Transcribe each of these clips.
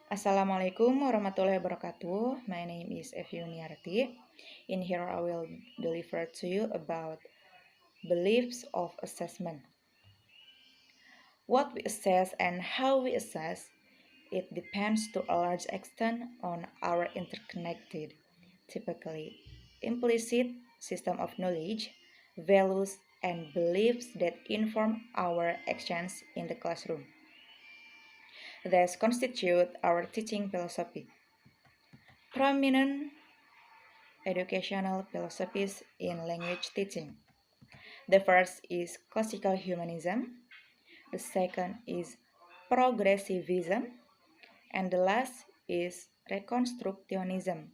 Assalamualaikum warahmatullahi wabarakatuh. My name is Eviuniarti. In here, I will deliver to you about beliefs of assessment. What we assess and how we assess, it depends to a large extent on our interconnected, typically implicit system of knowledge, values, and beliefs that inform our actions in the classroom. These constitute our teaching philosophy. Prominent educational philosophies in language teaching. The first is classical humanism, the second is progressivism, and the last is reconstructionism.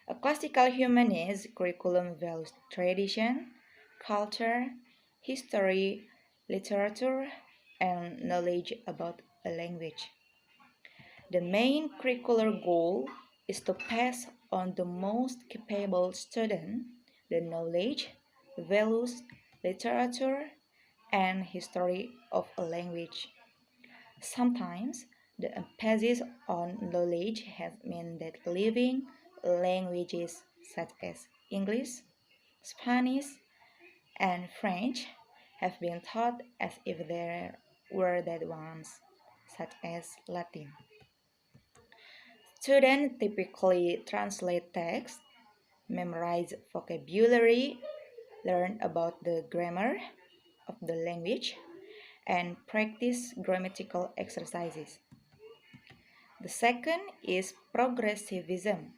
A classical humanist curriculum values tradition, culture, history, literature, and knowledge about a language. The main curricular goal is to pass on the most capable student the knowledge, values, literature, and history of a language. Sometimes the emphasis on knowledge has meant that living languages such as English, Spanish, and French have been taught as if there were dead ones, such as Latin. Students typically translate text, memorize vocabulary, learn about the grammar of the language, and practice grammatical exercises. The second is progressivism.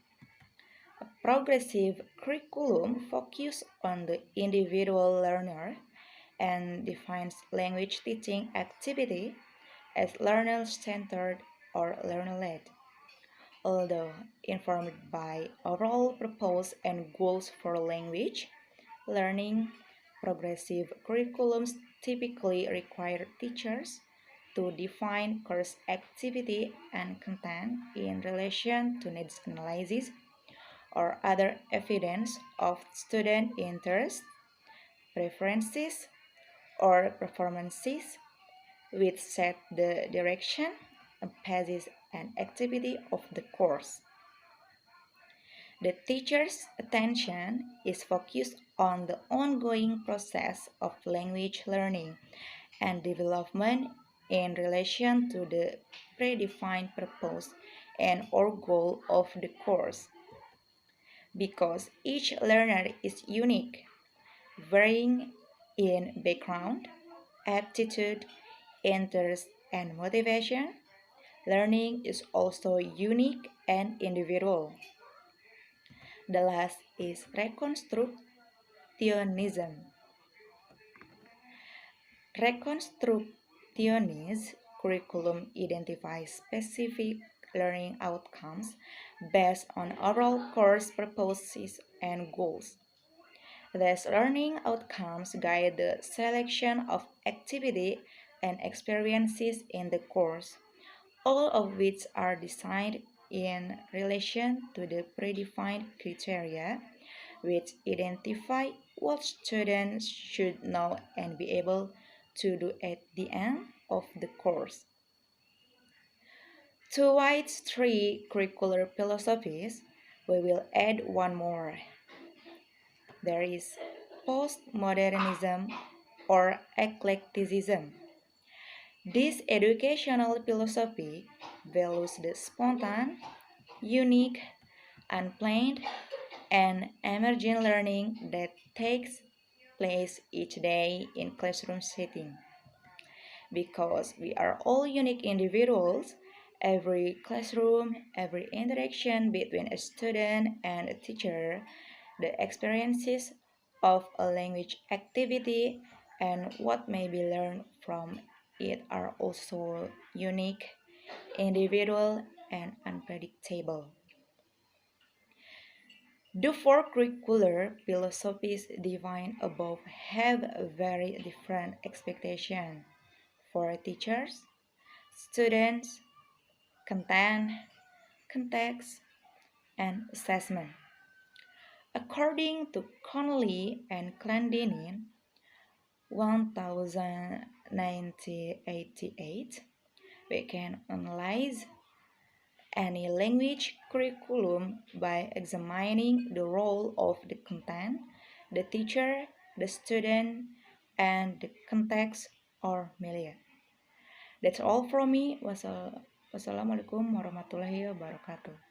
A progressive curriculum focuses on the individual learner and defines language teaching activity as learner-centered or learner-led. Although informed by overall purpose and goals for language learning, progressive curriculums typically require teachers to define course activity and content in relation to needs analysis or other evidence of student interest, preferences, or performances, which set the direction, emphasis, and activity of the course. The teacher's attention is focused on the ongoing process of language learning and development in relation to the predefined purpose and or goal of the course. Because each learner is unique, varying in background, aptitude, interest, and motivation, learning is also unique and individual. The last is reconstructionism. Reconstructionist curriculum identifies specific learning outcomes based on overall course purposes and goals. These learning outcomes guide the selection of activity and experiences in the course, all of which are designed in relation to the predefined criteria, which identify what students should know and be able to do at the end of the course. To White's three curricular philosophies, we will add one more. There is postmodernism or eclecticism. This educational philosophy values the spontaneous, unique, unplanned, and emergent learning that takes place each day in classroom setting. Because we are all unique individuals, every classroom, every interaction between a student and a teacher, the experiences of a language activity, and what may be learned from it are also unique, individual, and unpredictable. The four curricular philosophies defined above have very different expectations for teachers, students, content, context, and assessment. According to Connolly and Clendenin, 1988, we can analyze any language curriculum by examining the role of the content, the teacher, the student, and the context or milieu. That's all from me. Wassalamualaikum warahmatullahi wabarakatuh.